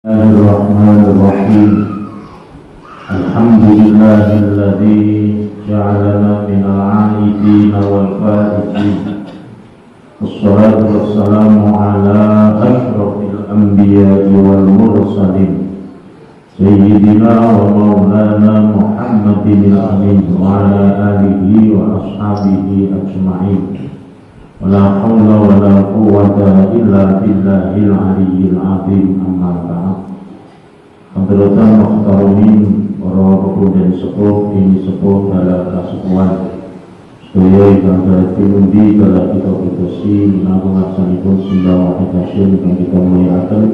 Bismillahirrahmanirrahim. Alhamdulillahilladzi ja'alana minal 'aidin wal faizin. Wassalatu wassalamu ala asyrafil anbiya'i wal mursalin sayyidina wa maulana Muhammadin amin wa ala alihi wa ashabihi ajma'in. Wala haula wala quwwata illa billahil aliyyil azim. Amma ba'd. Hadratan muhtaramin para pemuda sepuh ini sepuh dalam kasukuan sedaya ingkang dadi pundi dalam kita berdasi menawi laksanipun sembah wahdasyun ingkang kita mulyakaken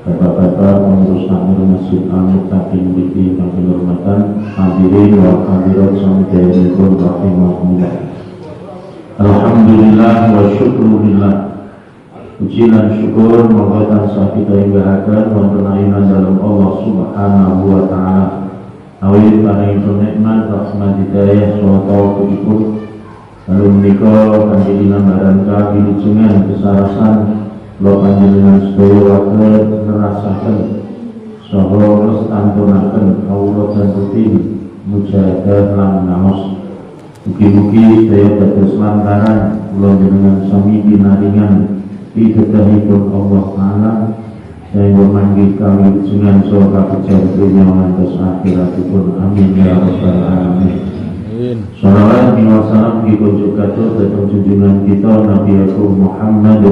bapak-bapak pengurus takmir Masjid Al-Muttaqin niki ingkang kinurmatan hadirin wa hadirat sampun rahimahumullah. Alhamdulillah wa syukurillah. Puji dan syukur moga tansah kita ibaratkan wonten ayunan dalam Allah Subhanahu wa taala. Awit paring nikmat rahmat hidayah saha pun lalu menika kanthi dinambaran kawilujengan kesarasan kula panjenengan sedaya warga nerasaken saha lestantunaken Allah dan rutin mujahadah lan naos. Mugi-mugi saya dados lantaran kula jenengan sami pinaringan pidhahipun Allah Ta'ala sehingga manggih kawilujengan saha kabejan dunya ngantos akhiratipun. Amin ya rabbal alamin. Shalawat wa salam dikunjuk katur dhateng junjungan kita Nabi Muhammad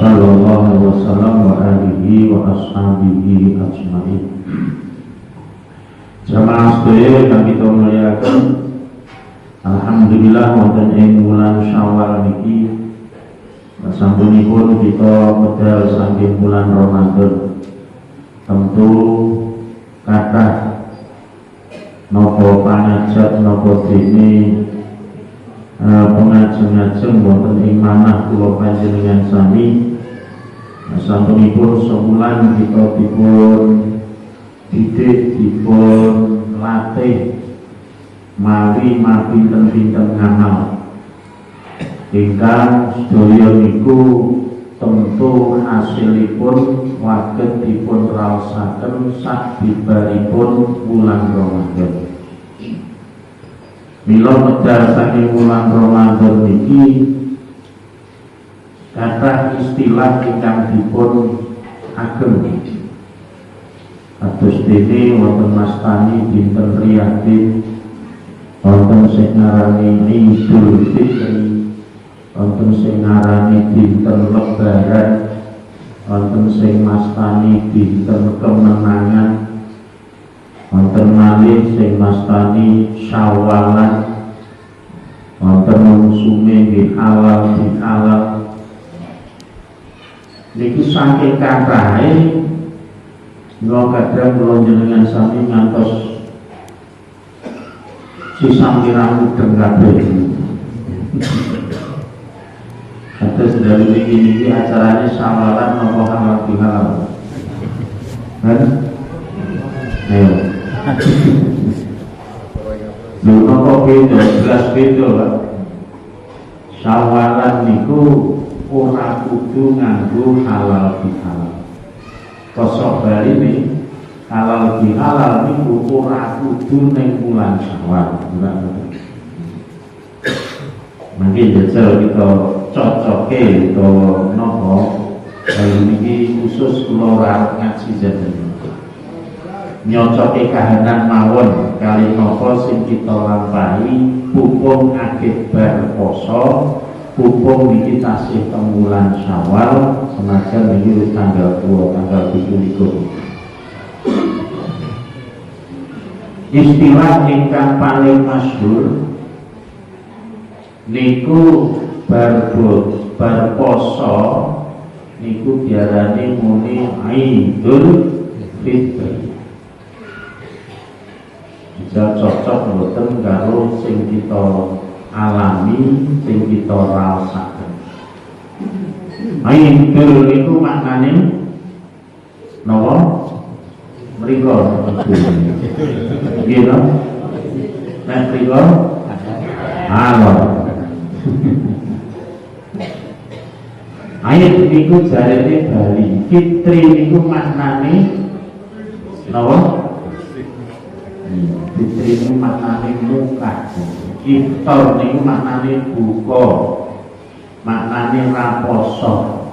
sallallahu alaihi wasallam wa alihi wa ashabihi ajmain. Jamaah sedaya kang kita mulyakaken, alhamdulillah wonten ing wulan Syawal niki sampunipun kita medal saking bulan Ramadan. Tentu kathah napa panajat napa dene pengajeng-ajeng wonten ing manah kula panjenengan sami. Sampunipun sebulan kita dipun didik, dipun latih mari pinten-pinten ngamal ingkang sedaya niku tentu hasilipun saged dipun raosaken sabibaripun wulan Ramadan. Mila medal saking wulan Ramadan niki kathah istilah ingkang dipun agem. Kados dene wonten mastani dinten Riyadin, wonten sing ngarani Idul Fitri, wonten sing ngarani dinten Lebaran, wonten sing mastani dinten kemenangan, wonten malih sing mastani Syawalan, wonten mungsume nggih halal bihalal. Niki saking kathahe kula kadang kula jenengan sami ngantos sisampiran mudeng kabeh. Atas dari niki acaranya Syawalan napa halal bihalal. Kan? Ayo. Lho napa beda, jelas beda, Pak. Syawalan niku ora kudu nganggo halal bihalal. Kosok bali nih halal bihalal niku ora kudu ning bulan Syawal. Mungkin jajal kita cocoke to nopo kali niki khusus kula ora ngaji jajan nyocoke kahanan mawon kali nopo sing kita lampahi hukum akibat poso, hukum niki tasih teng bulan Syawal senajan niki wis tanggal 2 tanggal 17. Istilah ingkang paling masyhur niku bar poso niku diarani muni Idul Fitri. Bisa cocok mboten karo sing kita alami, sing kita rasaken. Idul niku maknane napa? Mriko. Nggih to? Nek mriko halo. Ayat niku jarene Bali, Fitri niku maknane Kenapa? Fitri ini maknanya muka, iftar ini maknanya buka, maknanya raposo.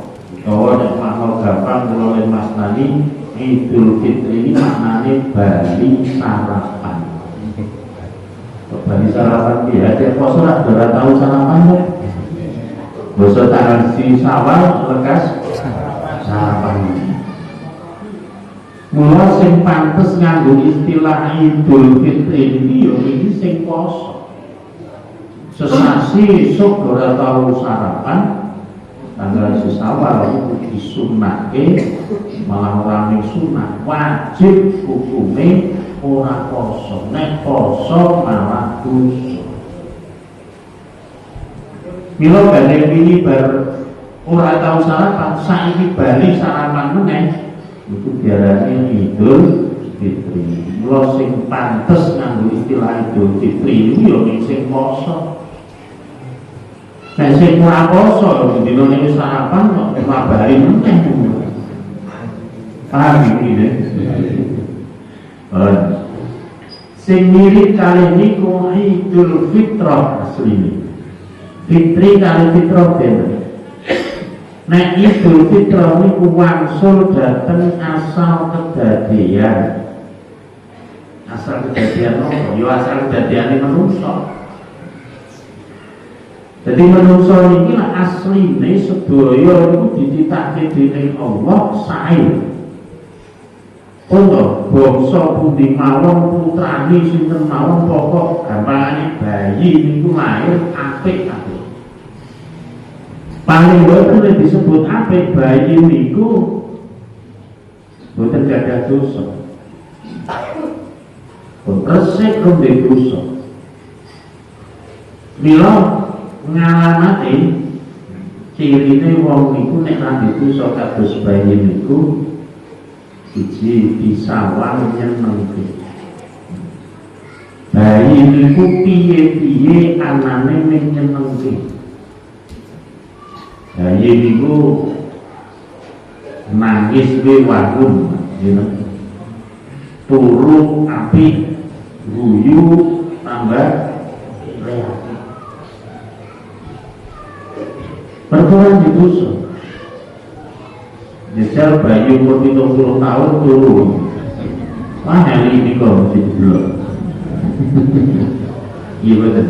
Kalau ada makna gampang kalau lain maknanya Idul Fitri ini maknanya bali sarapan. Bali sarapan ya, dia poso nak ora tahu sarapan ya. Basa tanggal si Sawal lekas sarapan. Mula sing pantes nganggo istilah Idul Fitri iki yo iki sing poso. Sesasi esuk ora tahu sarapan. Tanggal sesawal itu disunahke malah orang yang sunah wajib hukumnya orang poso nek poso malah dosa. Mila badhe ini ora tahu sarapan saiki bali sarapan meneh itu diarani Idul Fitri. Mila sing pantes nganggo istilah Idul Fitri iki yo sing poso. Nek sing ora poso dina niku sarapan kok mabari meneh. Paham iki ya? Sing mirip kali niku Idul Fitrah asline. Fitri kali fitrah ben. Nek Idul Fitrah niku wangsul dhateng asal kedadian. Asal kedadian apa? Ya asal kedadiane manungsa. Jadi manusia ini asline sedaya itu dititahke dening Allah sae. Untuk bangsa pundi mawon putrane sinten mawon pokok gampangane bayi niku lahir apik-apik. Paling boten disebut apik bayi niku boten gadah dosa. Pun resik rumbe dosa. Mila ngalamati cirine wong niku nek nanti dosa kados bayi niku siji disawang nyenengke. Bayi niku piye-piye anane ning nyenengke. Bayi niku nangis we wahun, turu apik, guyu tambah reak. Perbuatan di dosa. Jajal bayi umur 70 tahun turun. Wah hari ini kok mesti dulu. Iya betul.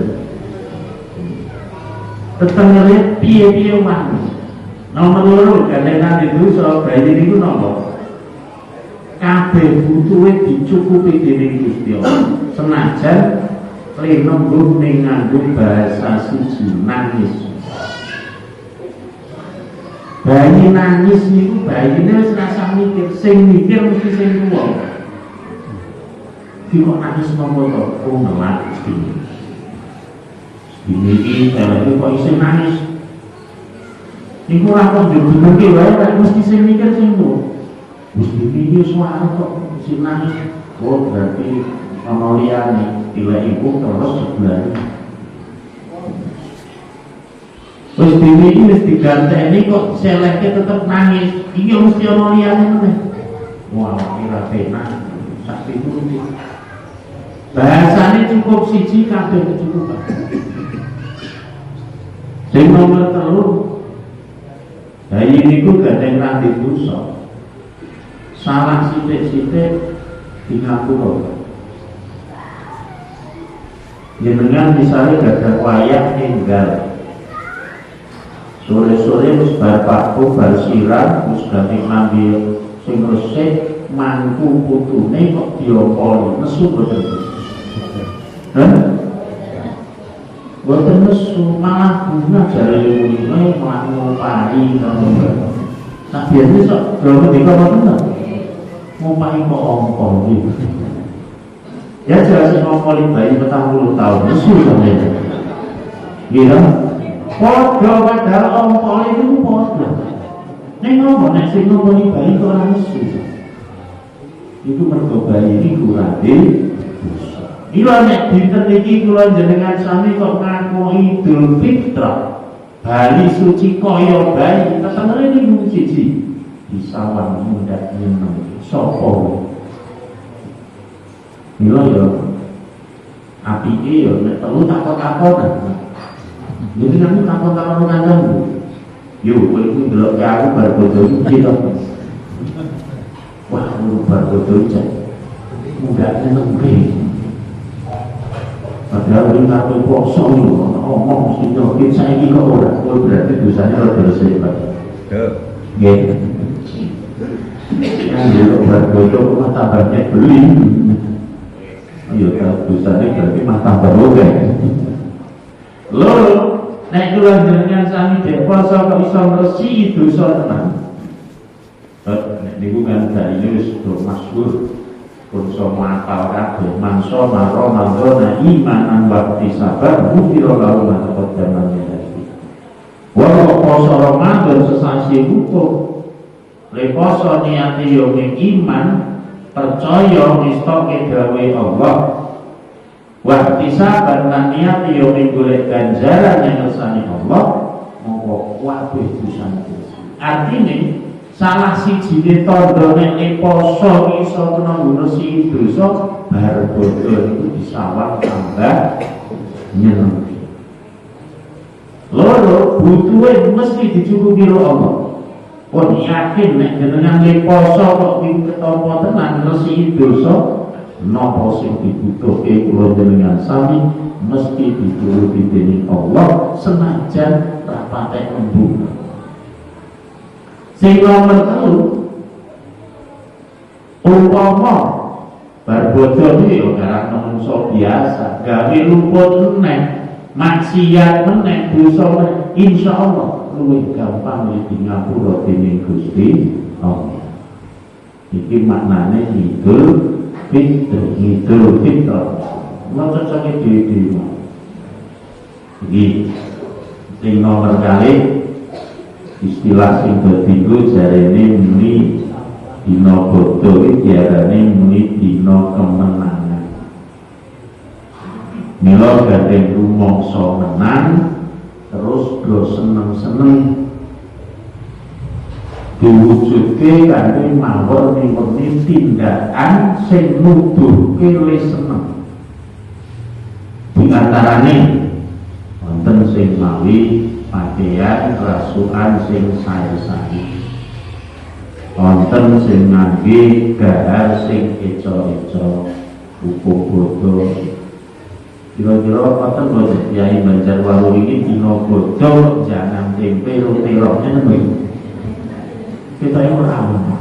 Tetap ngeliat piye-piye wangi. Nomor loro kadang di dosa bayi itu nomor. Kabeh butuhe dicukupi dening Gusti Allah. Senajan lenembung ning nganggo bahasa siji nangis. Bayi nangis niku bayine wis rasa mikir, sing mikir mesti sing tuwa. Ki kok nangis nopo to? Oh ngelak iki. Iki iki kok isih nangis. Niku ora kok njupuk-njupuk wae nek mesti sing mikir sing tuwa. Mesti iki suara kok isih nangis. Oh berarti ana liyane dilek ibu terus sebelah. Wis dhewe iki wis diganteni kok selehke tetep nangis. Iki mesti ana liyane meneh. Wah, ora penak. Sak piturute. Bahasane cukup siji kabeh kecukupan. Sing nomor 3 bayi niku gandeng ranti dosa. Salah sithik-sithik di ngapura. Jenengan misalnya gadah wayah ninggal. Sore-sore wis bar pakku bar siram wis ganti ngambil sing resik mangku putune kok diopoli nesu boten. Hah? Boten nesu malah bunga jare mulih malah ngopahi karo. Sak biyen sok lho ndika boten to. Ngopahi kok ompol iki. Ya jelas ngompoli bayi 40 tahun nesu sampeyan. Gila. Podo padahal ompol itu podo. Nek ngomong nek sing ngomong bayi kok ora nesu. Itu mergo bayi iki kurang dosa. Ila nek dinten iki kula jenengan sami kok ngaku Idul Fitrah. Bali suci kaya bayi, tetep niku siji. Disawang mundak nyeneng. Sapa? Mila ya apike ya nek telu takon-takon. Jadi kamu takon-takon kancamu. Yo kowe iku ndelok aku bar bodo iki to. Wah, bar bodo iki. Enggak nembe. Padahal ini kartu poso lho, ngomong mesti joget saiki kok ora. Kowe berarti dosane ora selesai, Pak. Nggih. Yang dulu berbodoh kok tambahnya beli. Ayo kalau dosane berarti mata baru kan. Loro, nek kula jenengan sami dek poso kok iso ngresi dosa tenan. Nek niku kan Darius masyhur pun sama apal kabeh manso maro mandona imanan wakti sabar mufiro lalu matapot zaman tadi. Walau poso Ramadan sesasi hukum leposo niati yomi iman percaya mistoke dawe Allah wakti sabar dan niati yomi golek ganjaran yang ngersani Allah mongko wabih dusan. Artinya salah siji tondo nek poso iso kena ngurus dosa bar bodho itu disawang tambah nyenengi. Loro butuhe mesti dicukupi karo Allah. Pun yakin nek jenengan poso kok ketampa tenan ngurus dosa napa sing dibutuhke kula jenengan sami mesti dituruti dening Allah senajan ra patek embung. Sing nomor 3 umpama bar bodho iki ya garang menungso biasa gawe luput meneh maksiat meneh dosa meneh insyaallah luwih gampang di ngapura dening Gusti Allah. Iki maknane Idul Fitri. Maca cocok dhewe. Iki sing nomor kali istilah sing ketiga jarene muni dina bodho iki diarani muni dina kemenangan. Mila gandeng rumangsa menang terus do seneng-seneng diwujudke kanthi mawon-mawon tindakan sing nuduhke le seneng. Di antarane wonten sing mawi pakaian rasukan sing sae-sae, wonten sing ngangge gahar sing eco-eco, hukum bodho. Kira-kira wonten boten Kyai Banjarwaru ini dina bodho jangan tempe roti-rotinya nembe. Kita yang ora ono.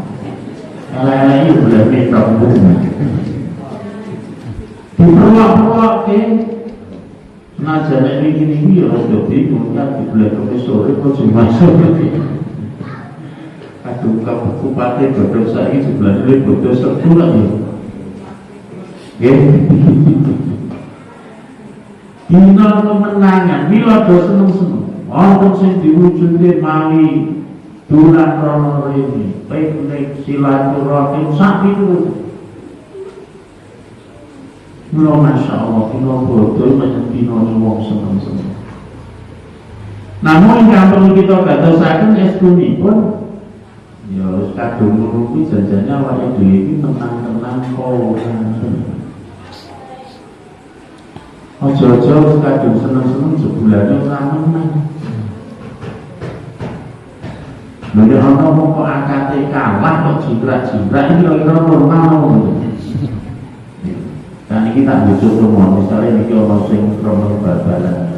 Elek-elek iki boleh metok bumi. Diperlok-perlokke senajan nek iki ya rada bingung kan dibelekake sore kok cuma sore. Aduh kabupate bodho saiki jumlahe bodho sepuluh ya. Nggih. Dina kemenangan mila do seneng-seneng. Wonten sing diwujudke mawi dulan rono rene, piknik silaturahim sak pitu. Mula masyaallah dina bodho menyang dina wong seneng-seneng. Namun yang perlu kita gatosaken estunipun ya wis kadung ngono kuwi janjane awake dhewe iki tenang-tenang kok. Aja-aja wis kadung seneng-seneng jebulane ora menang. Lha ana kok akate kalah kok jingkrak-jingkrak iki kira-kira normal. Dan ini tak bujuk rumah, misalnya ini orang sing krono bal-balan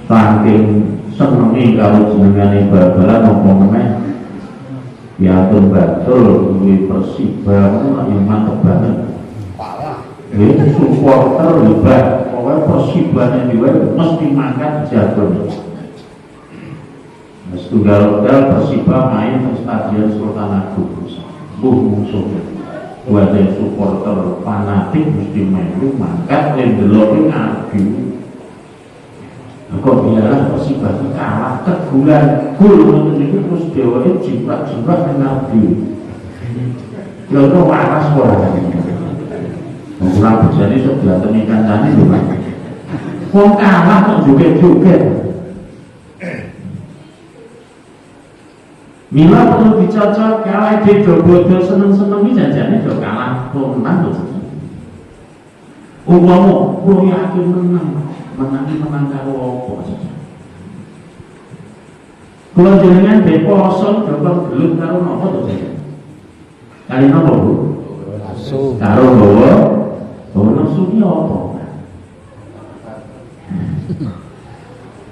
saking senengi kalau jenengane bal-balan apa meneh ya atur batul duwe Persiba yang mantep banget supporter hebat pokoknya Persibane dhewe mesti mangkat jadon. Setunggal-tunggal Persiba main di Stadion Sultan Agung musuh buatnya supporter fanatik mesti melu mangkat yang deloknya ngadu. Kok biarlah Persibah kalah kegulan gol nonton itu terus dewane jimbrak-jimbrak ngadu. Ya itu waras orang kurang berjani sebelah teni kancane lho Pak. Wong kalah kok joget-joget. Mila perlu dicocok kalah di bodoh seneng-seneng iki janjane do kalah tenan to. Umpama kulo yakin menang karo apa saja. Kulo jenengan be poso dokter gelut karo napa to saja. Kali napa Bu? Nafsu. Karo bawa nafsu ki apa?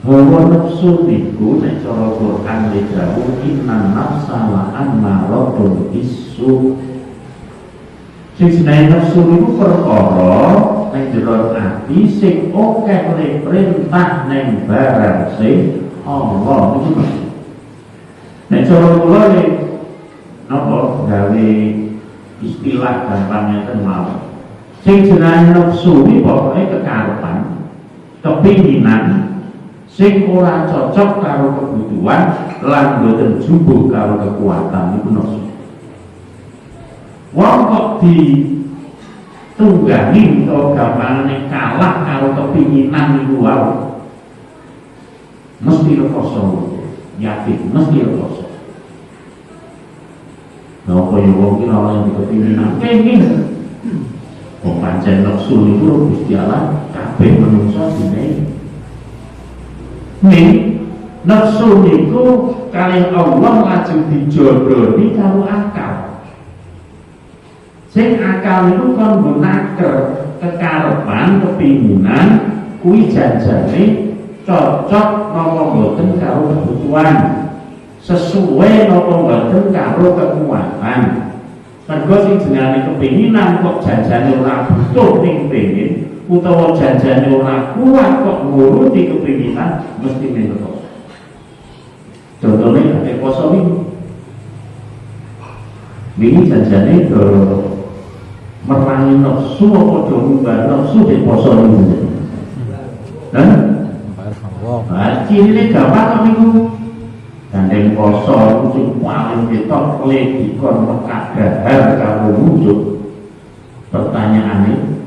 Hawa nafsu niku nek cara Quran dawuh inna nafsa la ammaratun bisu. Sing seneng nafsu niku perkara ning jero ati sing akeh perintah ning barang sing Allah niku. Nek cara kula napa gawe istilah gampangnya ten mawon. Sing jenenge nafsu niku pokoke kekarepan, kepinginan sing ora cocok karo kebutuhan lan boten jumbuh karo kekuatan iku nafsu. Wong kok ditunggangi utawa gampangane kalah karo kepinginan iku wae mesti rekoso, yakin mesti rekoso. Nah, kaya wong ki ora yang kepinginan kenging. Wong pancen nafsu niku Gusti Allah kabeh manungsa dinehi. Nih, nafsu niku kalih Allah lajeng dijodoni karo akal. Sing akal niku kon nggunaker kekarepan, kepinginan kuwi janjane cocok napa mboten karo kebutuhan, sesuai napa mboten karo kekuatan. Mergo sing jenenge kepinginan kok janjane ora butuh ning pengin utawa janjane ora kuat kok nguruti kepinginan mesti mentok. Contohnya kayak poso ini janjane ke merangi nafsu apa do ngubah nafsu di poso ini. Dan ciri gampang kok niku. Gandeng poso sing paling ketok dikon mekadahar karo wujud. Pertanyaane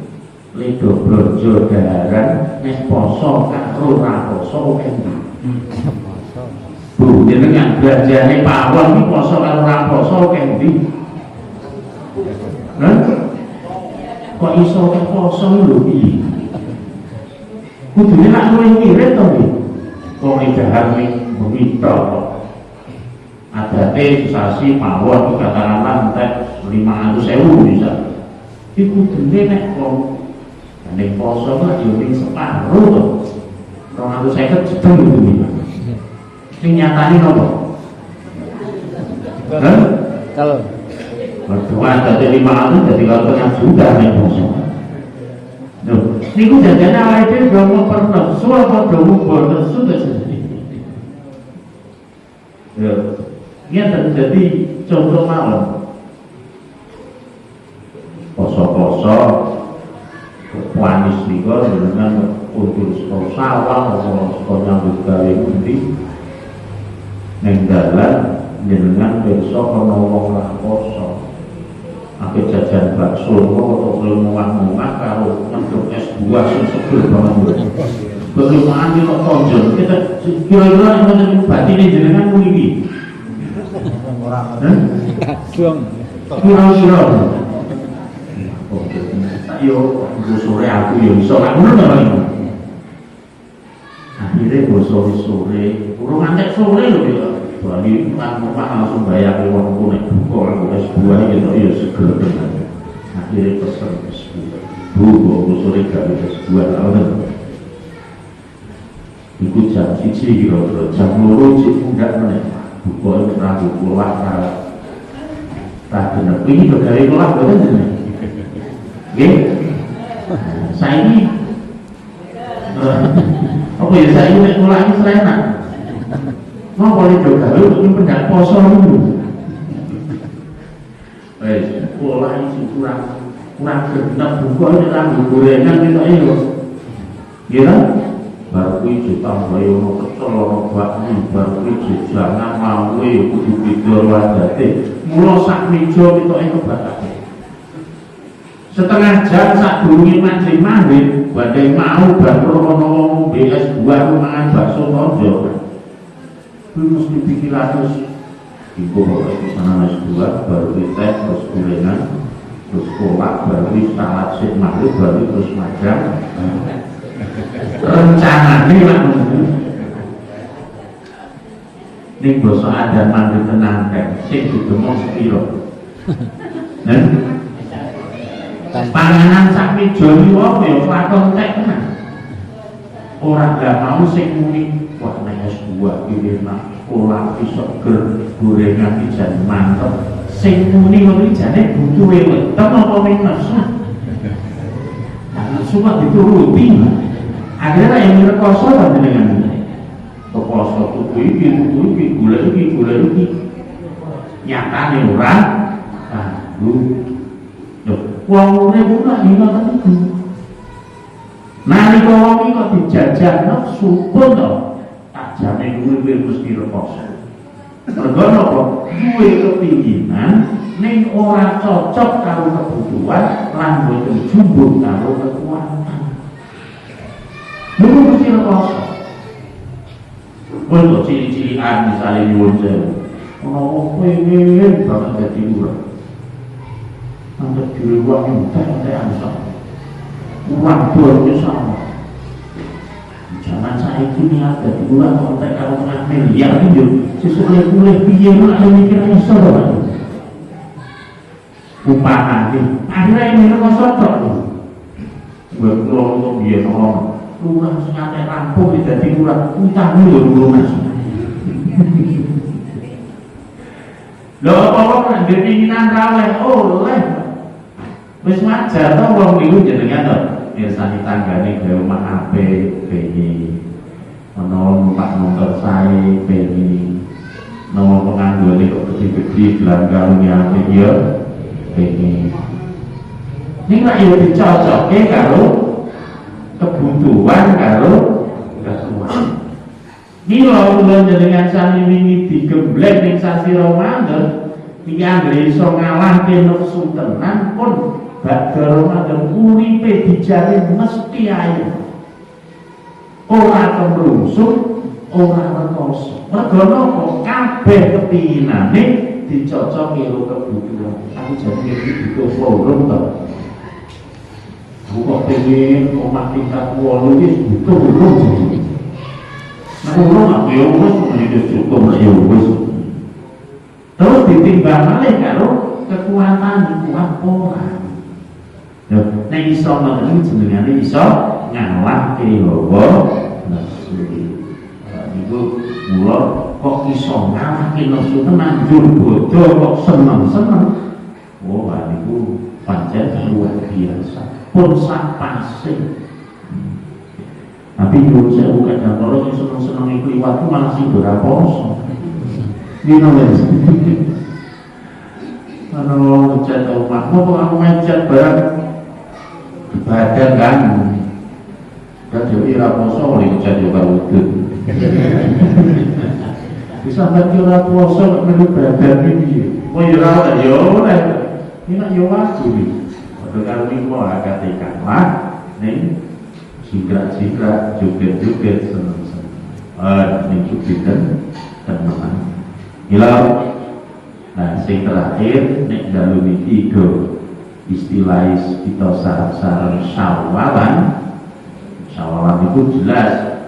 ledo brojo daharan nek poso karo ora poso endi? Bu, jenengan belanjane pawon iki poso karo ora poso endi? Hah? Kok iso poso lho iki? Kudune nak luwih ngirit to iki. Wong dahar ning kok adate sasi pawon katakanlah entek 500.000 bisa. Iku kudune nek wong ning poso kok yo ning separuh to. 250 jedeng itu. Sing nyatane nopo? Hah? Kalau berdoa dari 500 jadi kalau yang sudah ning poso. Loh, niku jajane awake dhewe do mempernesu apa do mempernesu to sendiri. Ya, ini jadi contoh mawon. Poso-poso wanis niku dengan untuk sawang atau sekolah gawe ngendi ning dalan jenengan besok ana wong ra poso. Ake jajan bakso kok mewah-mewah karo ngendok es buah sing seger banget. Bagaimana kok tonjol kita kira-kira yang batine jenengan kuwi iki. Ora. Dong. Kira-kira yo sore aku yo iso lak ngono to iki. Akhire sore urung antek sore lho ya. Bali langsung bayar wong kuwi nek buka aku es buah iki to yo seger tenan. Akhire pesen es buah. Bu sore gak es buah ngono. Iku jam 1 kira-kira jam 2 sik mundak meneh. Buka ora keluar karo. Tak bener iki kok gawe kelah boten jenenge. Nggih. Saiki apa ya saiki nek kula iki enak. Mau boleh coba lu pendak poso dulu. Kula iki kurang genep buka nek rambut gorengan ketoke yo. Nggih baru kuwi juta bae ono kecel ono bakmi baru kuwi jajanan mawe kudu beda wadate. Mula sak meja ketoke kebatake. Setengah jam sak durunge mancing maghrib badhe mau bar ono wong BS buah mangan bakso tonjol. Kuwi mesti pikirane Ibu di sana S2, baru teh, terus gorengan, terus kolak, baru salat sik maghrib, baru terus magang. Rencana ini lah. Ini basa adat mandi tenang kan, sik ditemok sepiro. Panganan sapi joni wong ya lakon tek tenan. Ora gak mau sing muni wah nek S2 iki enak, kolak iso gorengan pijan mantep. Sing muni ngono jane butuhe wetem apa ning nesu. Nah, semua dituruti. Akhirnya yang rekoso panjenengan. Rekoso tuku iki, gula iki. Nyatane ora. Wong urip ora ngoten iku. Nalika wong iki kok dijajah nafsu pun to, tak jamin kuwi mesti rekoso. Mergo napa? Duwe kepinginan ning ora cocok karo kebutuhan lan boten jumbuh karo kekuatan. Niku mesti rekoso. Untuk ciri-cirian misalnya nyuwun sewu, ono pengen banget dadi urip. Nanti diri uang entek ansor uang bornya sama jangan saya ini ada di uang kontek kalau tengah miliar ini sesuai biaya lu ada mikirnya sorot upah nanti akhirnya ini lu sotok gue keluar untuk biaya nolong lu langsung nyate rampung jadi kurang utang lu mas lo apa-apa kan keinginan raweh oleh wis wajar to wong niku jenengan to mirsani tanggane gawe omah apik pengen ana numpak motor sae pengen nomor penganggone kok gede-gede gelanggarane apik ya pengen ning lak yo dicocoke karo kebutuhan karo kesuwen mila kula jenengan sami wingi digembleng ning sasi Ramadan iki anggere iso ngalahke nafsu tenan pun badhe Ramadan uripe dijamin mesti ayu. Ora kemrungsung, ora rekoso. Mergo napa? Kabeh kepinginane dicocoki karo kebutuhan. Aku jadi butuh forum to. Aku kok pengen omah tingkat 8 iki butuh forum. Nah, forum aku yo wis cukup yo wis. Terus ditimbang malih karo kekuatan kuat ora. Nek iso ngoten jenengane iso ngalahke hawa nafsu. Niku mula kok iso ngalahke nafsu tenan jur bodho kok seneng-seneng. Oh, niku pancen luar biasa. Pun sak pase. Tapi nyuwun sewu kadang-kadang sing seneng-seneng iku liwat malah sing ora poso. Dino wis. Ano cat omah, kok aku ngecat barang badan kan dan jadi raposo oleh cat juga wujud bisa bagi raposo melu badan ini oh ya rawat ya oleh ini nak ya waktu nih pada kali ini mau agak tekan lah nih sigrak-sigrak joget-joget seneng-seneng nih joget dan menang hilang. Nah, yang terakhir nek dalu niki istilah kita sarang syawalan itu jelas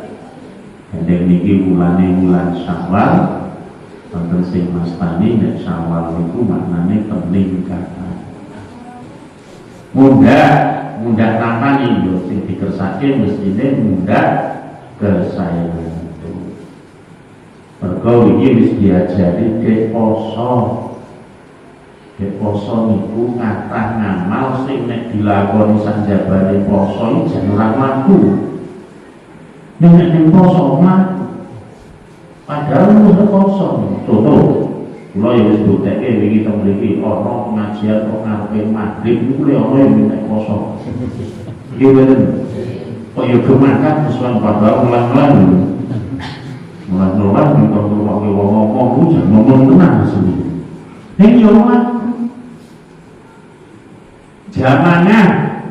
hendeng niki bulan Syawal wonten sing mastani nek Syawal niku maknane peningkatan mudah namanya yo sing dikersake mestine mudah kesayangan itu mergo iki wis diajari ke poso niku kathah ngamal sing nek dilakoni sanjabane poso iki jan ora mlaku. Nek poso mlaku. Padahal wis poso. Contoh, kula ya wis bukteke wingi teng mriki ana pengajian kok ngarepe magrib niku lho ana yang nek poso. Iki wonten. Kok ya gemakan sesuai padha ulang-ulang. Ulang-ulang kok ngomong jan ngomong tenan asli. Ning yo zamanah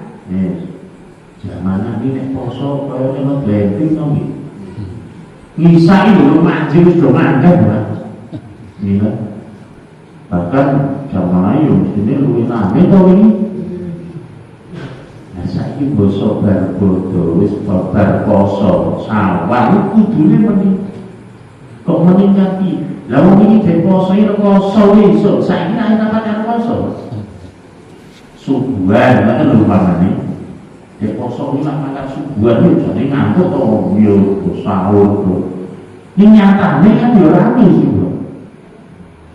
zamanah ini nek poso kaya kena blending to nggih ngisa iki lho manjing wis do mandeg Pak nggih Bahkan jamaah yo mestine luwih rame to iki. Nah saiki basa bar bodho wis bar poso sawah kudune meni kok meningkat iki. Lah wong iki dhewe poso iki rekoso esuk saiki nek pacar poso. Subuhan kan lho pamane. Dek poso iki lak makan subuhan yo jane ngantuk to yo sahur to. Ini nyatane kan yo rame sih.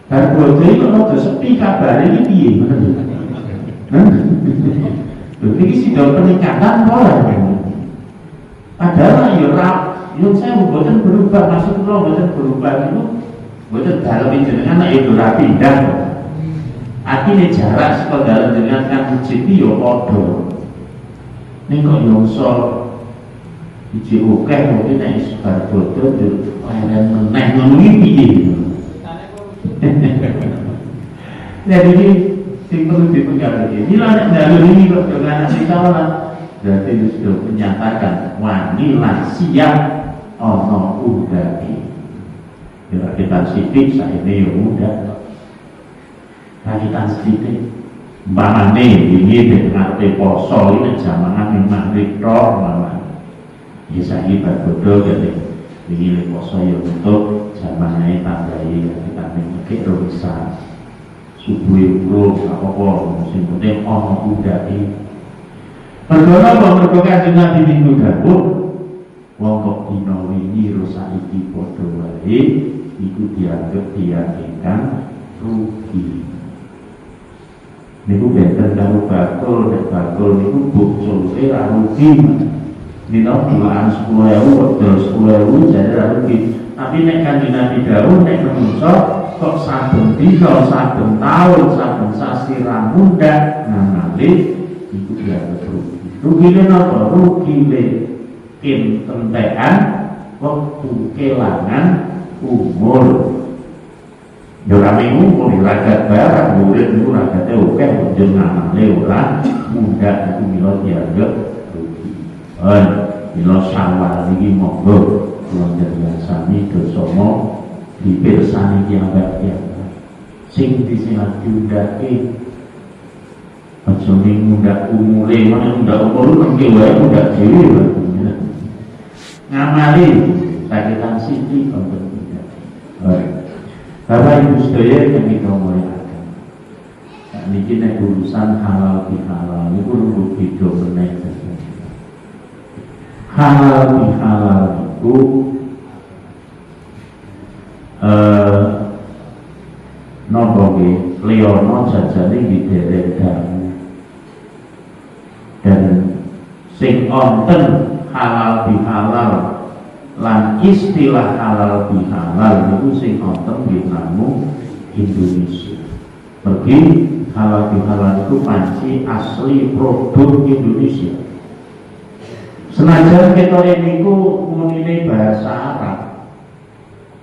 Bar bodho iki rada sepi kabare iki piye ngono lho. Iki sida peningkatan ora padahal yo saya mboten berubah maksud kula mboten berubah itu mboten dalem jenengan nek yo ora pindah. Artine jarak saka dalem jenengan kan masjid yo padha. Ning kok yo iso iki akeh mungkin nek bar bodho yo leren meneh ngono iki piye. Jadi ini sing perlu dipegang ini. Bila anak dalu ini kok dengan anak kawan, berarti itu sudah menyatakan wanita siap ono udaki. Bila kita sidik saya ini yang muda, kita sidik. Bamane ini dengan poso ini jamanan memang rikro mama. Ya saya berbodoh jadi ini poso yang untuk zamannya tandai kita memiliki rusak. Subuh itu apa-apa musim penting ono udai. Perkara apa mereka kanjeng Nabi minggu dawuh wong kok dina wingi rusak iki padha wae iku dianggep ingkang rugi. Niku benten karo bakul nek bakul niku bocsore ra rugi. Dina bulan 10.000 wedal 10.000 jadi ra rugi. Tapi nek kanjeng Nabi dawuh nek menungso kok saben dina, saben taun, saben sasi ra mundhak ngamale iku dianggep rugi. Rugine napa? Rugine kentekan wektu kelangan umur. Yo rame umur ragat barang murid niku ragate akeh jeneng ngamale ora mundhak iku mila dianggep rugi. Mila sawal iki monggo kula njenengan sami dosama dipirsani kiambak-kiambak sing disilat diundake aja ning mundak umure mana mundak umur nengke wae mundak dhewe ngamali sakitan siti konten mundak. Bapak Ibu sedaya yang kita muliakan, niki nek urusan halal bihalal niku luwih beda meneh. Halal bihalal niku nopo nggih leono jajane diterek dalu dan sing wonten halal bihalal lan istilah halal bihalal niku sing wonten nggih namung Indonesia. Pergi halal bihalal itu panci asli produk Indonesia. Senajan kita niku munine bahasa Arab.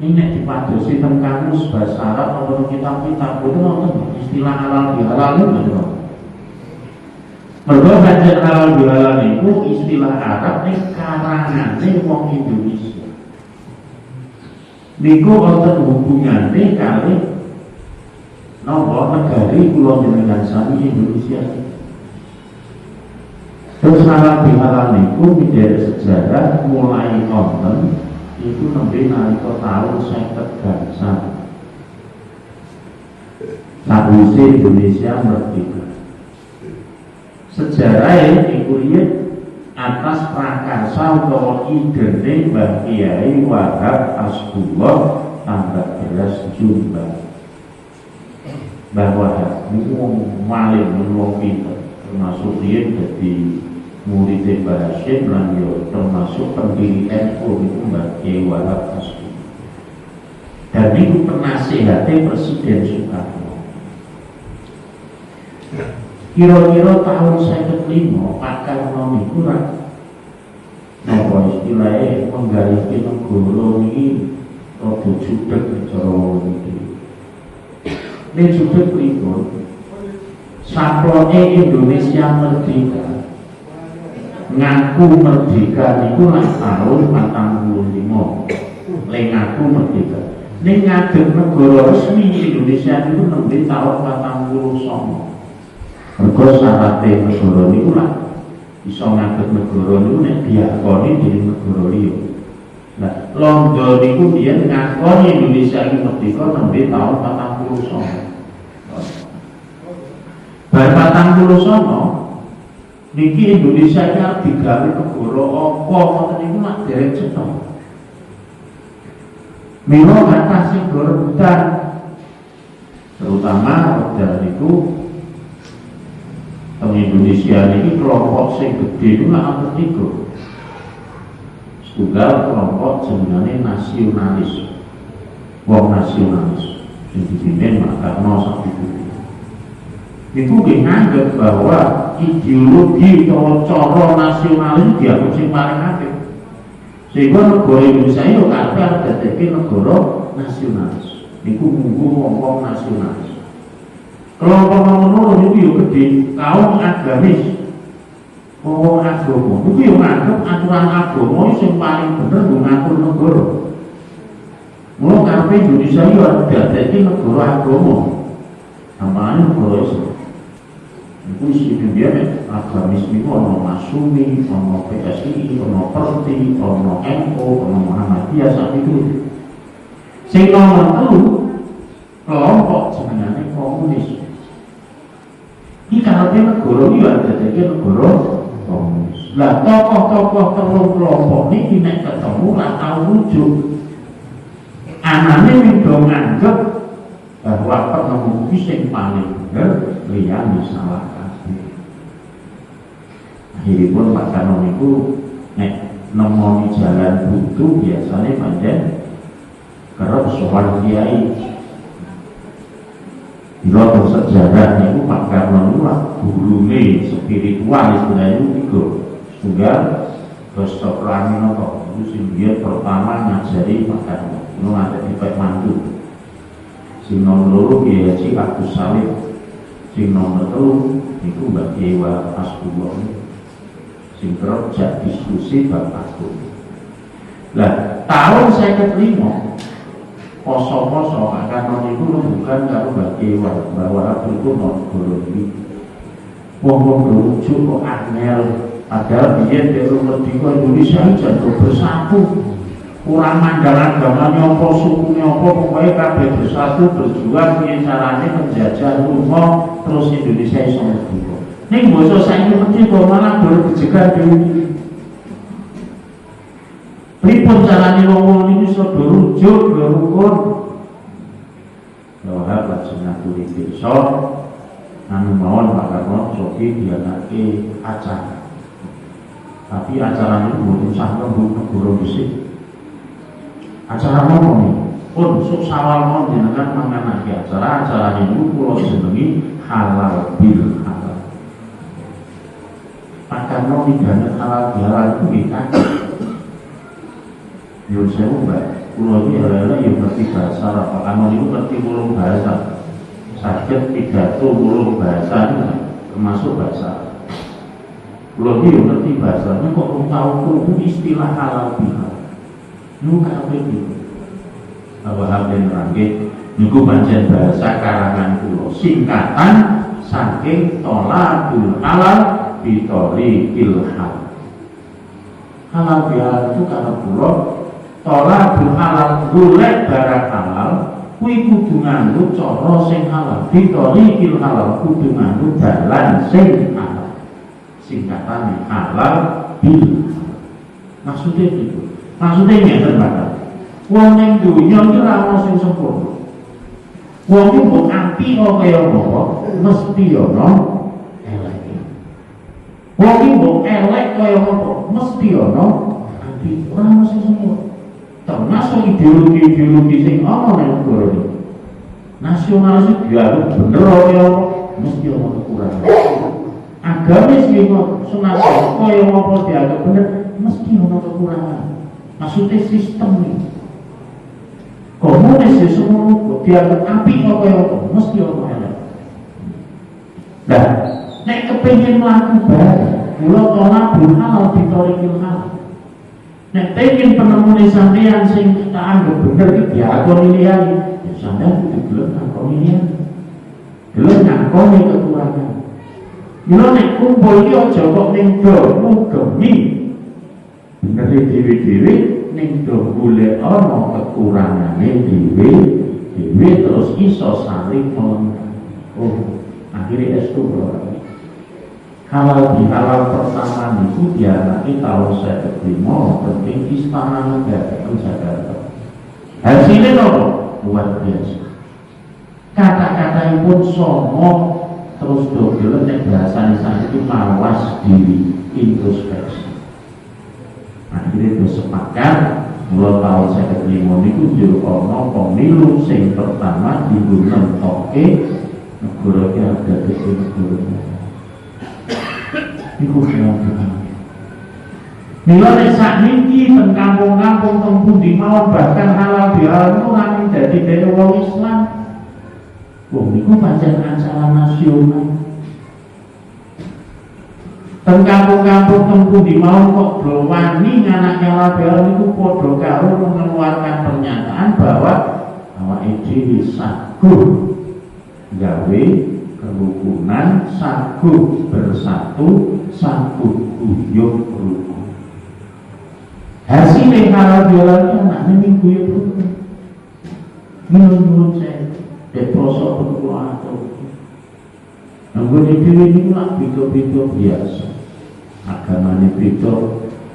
Ini nek dipadosi teng kamus bahasa Arab atau kitab-kitab itu nonton istilah halal bihalal itu. Mergo kajian halal bihalal itu istilah Arab ning karangane wong Indonesia. Niku wonten hubungane kali napa negari kula jenengan sami Indonesia. Terus halal bihalal niku dari sejarah mulai wonten itu nembe nalika tahun 50 gangsal sakwise Indonesia merdeka. Sejarah iku riyen atas prakarsa utawa idene Mbah Kiai Wahab Asbullah tanggal 11 Jumlah. Mbah Wahab niku wong maling wong pinter termasuk riyen dadi murid Mbah Hasyim lan yo termasuk pendiri NU itu Mbah Kiai Wahab Asbullah. Dan itu penasihate Presiden Soekarno. Kira-kira tahun 55 Pak Karno niku napa istilahnya menggariskan negara ini rada judeg cara iki. Nek judeg pripun? Saklone Indonesia merdeka. Ngaku merdeka niku lah tahun 45. Lek ngaku merdeka. Ning ngadeg negara resmi Indonesia itu nembe tahun 49. Mergo syaratnya negara niku lah iso ngadeg negara niku nek diakoni dening negara liya. Nah, Londo niku biyen ngakoni Indonesia iki merdeka nembe tahun 49. Bar 49 niki Indonesia iki arep digawe negara apa ngoten niku lak dereng cetha. Mila kathah sing rebutan terutama wekdal niku teng Indonesia niki kelompok sing gedhe niku lak ana 3. Setunggal kelompok jenengane nasionalis. Wong nasionalis sing dipimpin Mak Karno Sakti. Itu nganggep bahwa ideologi atau cara nasionalis dianggap sing paling apik. Sehingga negara Indonesia itu kabeh dadi negara nasionalis. Niku munggu wong-wong nasionalis. Kelompok nomor niku yo gedhe kaum agamis. Wong agama niku yo nganggep aturan agama sing paling bener nggo ngatur negara. Mula kabeh Indonesia yo dadi negara agama. Namanya negara Islam. Itu isi dia agamis itu ono Masumi, ono PSI, ono Perti, ono NU, ono Muhammadiyah saat itu. Sing nomor 3 kelompok jenengane komunis. Iki kalau dia negara iki ada dadi negara komunis. Lah tokoh-tokoh telung kelompok niki nek ketemu ora tau rujuk. Anane wido nganggep bahwa penemu sing paling bener liyane salah. Akhiripun Pak Karno niku nek nemoni jalan buntu biasanya pancen kerep sowan kiai. Bila sejarah niku Pak Karno niku lah gurune spiritual istilahnya niku. Tunggal Gusto Praminoto itu sing dia pertama ngajari Pak Karno. Itu ada di Pak Mantu. Sing nomor 2 Kiai Haji Agus Salim. Sing nomor 3 niku Mbak Dewa Asbullah. Sing kerja diskusi bapak aku. Lah tahun 55 poso-poso Pak Karno itu bukan karo bagi bahwa aku itu non-guru ini wong-wong berujuk kok angel padahal dia dari merdeka Indonesia jatuh bersatu kurang mandang agama nyopo suku nyopo pokoknya kabeh bersatu berjuang punya caranya menjajah rumah terus Indonesia iso merdeka. Ning basa saiki mesti kok malah berjegan dhewe. Pripun carane wong iki iso rujuk rukun? Lha lajeng aturi pirsa anu mawon Pak Karno soki dianake acara. Tapi acara ini mboten sampe negara dhisik. Acara apa nih? Pun sok sawal mon jenengan manganake acara ini kula jenengi halal bil halal. Pak Karno pidana halal bihalal itu kita yuk saya mbak pulau ini adalah yang ngerti bahasa Pak Karno itu ngerti mulung bahasa sakit pidato mulung bahasa termasuk bahasa pulau ini yang ngerti bahasanya kok tahu istilah halal bihalal itu apa itu Wahaben Ranggit niku pancen bahasa karangan pulau singkatan saking tolakul halal bitori ilham halal bihalal itu karena pulau tolak halal golek barang halal kuwi kudu nganggo cara sing halal bitori ilham kudu nganggo dalan sing halal singkatane halal bil maksudnya itu maksudnya ngeten Pak wong ning donya iki ora ono sing sempurna wong iki mbok anti kaya apa mesti ana wong iki mbok elek kaya apa mesti ana anti ora ono sing sempurna termasuk ideologi sing ana nang negara iki nasionalis dianggap bener kaya apa mesti ana kekurangan agamis iki sunatan kaya apa dianggap bener mesti ana kekurangan maksudnya sistem ini komunis ya semua dianggap api kaya apa mesti ana elek nah nek kepengin mlaku bareng kula tolak halal ditorikil halal Nek pengen penemune sampeyan sing tak anggap bener iki diakoni liyane, ya sampeyan kudu gelem ngakoni liyane. Gelem ngakoni kekurangan. Mila nek kumpul iki aja kok ning do mugemi. Bener dhewe-dhewe ning do golek ana kekurangane dhewe terus iso saling melengkapi. Oh, akhirnya estu bro. Halal bihalal pertama itu dianaki tahun 1995 penting Istana Negara Jakarta. Hasilnya apa? Luar biasa. Kata-kata pun somo terus dogel nek bahasane itu mawas diri, introspeksi. Akhirnya bersepakat mulai tahun 1995 itu juru ono pemilu sing pertama digunakan toke negara ki ada kecil negara. Iku kenapa? Mila nek sakniki teng kampung-kampung teng pundi mawon bahkan halal bihalal nang dadi dene wong Islam. Wong niku pancen acara nasional. Teng kampung-kampung teng pundi mawon kok do wani nganake halal bihalal niku padha karo mengeluarkan pernyataan bahwa awake dhewe saguh gawe kerukunan, saguh bersatu, saguh guyub rukun. Hasilnya halal bihalal anaknya minggu ya rukun. Menurut saya, deprosok berkuah atau namun itu ini lah beda-beda biasa. Agamanya beda,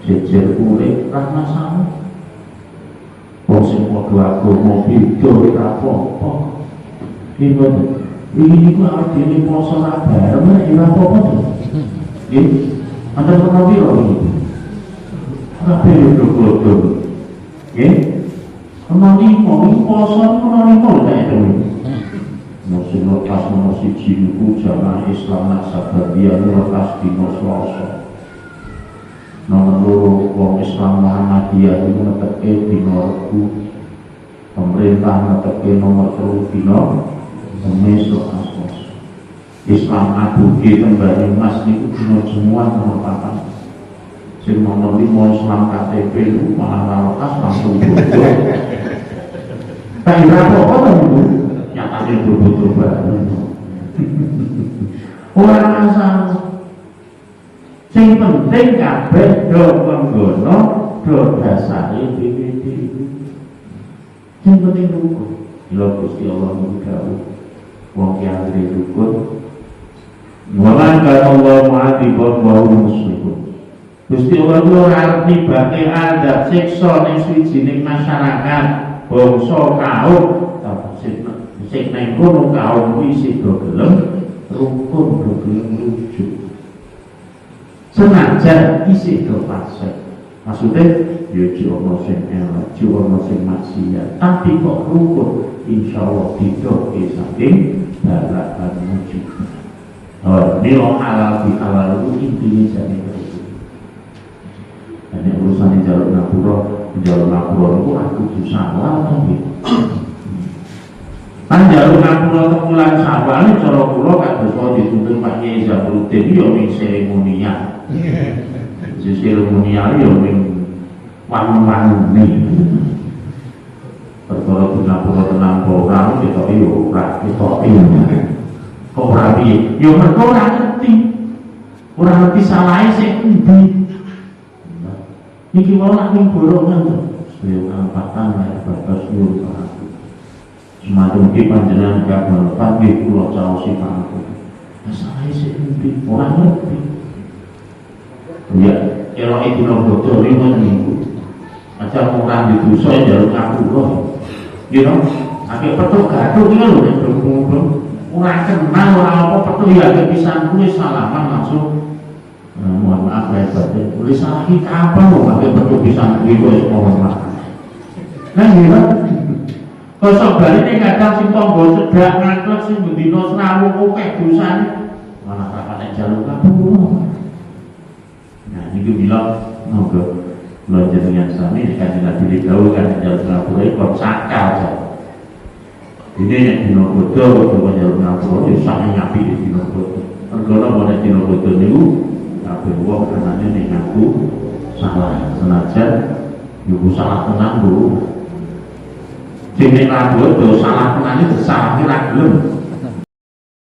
jejer kulit, rahma sama. Sing padha agama beda apa-apa. Ini juga artinya poso bareng ya apa-apa tuh. Nggih. Anda pernah bilang ini. Tapi bodoh-bodoh. Nggih. Lima poso lima lek itu. Musim lepas nomor 1 niku jamaah Islam Naksabandiyah lepas dino Selasa. Nomor 2 wong Islam Muhammadiyah itu ngeteke dino Rebo. Pemerintah ngeteke nomor 3 dino Mesok Aswas. Islam Abuge tembane Mas niku dino semua nomor 4. Sing nomor 5 Islam KTP itu malah lepas langsung bodoh. Tak ira apa niku? Nyatane bodoh banget. Ora masalah. Sing penting kabeh do penggono do dasare dhewe-dhewe. Sing penting rukun. Lha Gusti Allah dawuh wong ki anggere rukun. Wala kana Allah ma'atibun wa hum muslimun. Gusti Allah ora arep nibake adab siksa ning suwijining masyarakat, bangsa kaum, sing nang kono kaum kuwi sing do gelem rukun, do gelem rujuk. Senajan isih do fasik. Maksudnya ya ono sing elok, ono sing maksiat, tapi kok rukun insyaallah didoke saking balakan wujud. Oh, nilai halal bihalal itu intinya jadi rukun. Dan urusan di jalur Ngapura itu aku tuh salah atau gitu. Kan jalur Ngapura ke bulan Syawal ini cara kula kados kok dituntun Pak Kiai Zabruddin yo ning seremonial. Seremonial yo ning wanu-wanune. Perkara di Ngapura tenang ora ketok yo ora ketok kok ora piye? Yo mergo ora ngerti salahe sing endi. Niki ora ning borongan to. Saya kampatan nek batas nyuwun aku. Semacam iki panjenengan kabeh pagi kula caosi pangku. Salahe sing endi? Ora ngerti. Ya, elok iki bodoh ringan niku. Aja ora didosa njaluk ngapura. You know, akeh petuk gaduh iki lho nek blong-blong. Ora kenal ora apa petuk ya pisan kuwi salaman langsung mohon maaf ya batin tulis lagi kapan loh pakai petuk pisan kuwi kok mohon maaf. Nah gila. Kosok baline kadang sing tangga cedhak ngangklek sing bendina senawu akeh dosane. Malah rapat jaluk kabur. Nah niku bilang monggo kula jenengan sami kanjeng Nabi dawuh kan jaluk kabur kok sakal. Ini yang dino bodoh kalau jalur ngapura itu sangat nyapi di dino bodoh. Karena pada dino bodoh itu kabeh wong anane ning aku salah senajan Ibu salah tenang bu. Sing nek ra bodo salah tenane disalahi ra gelem.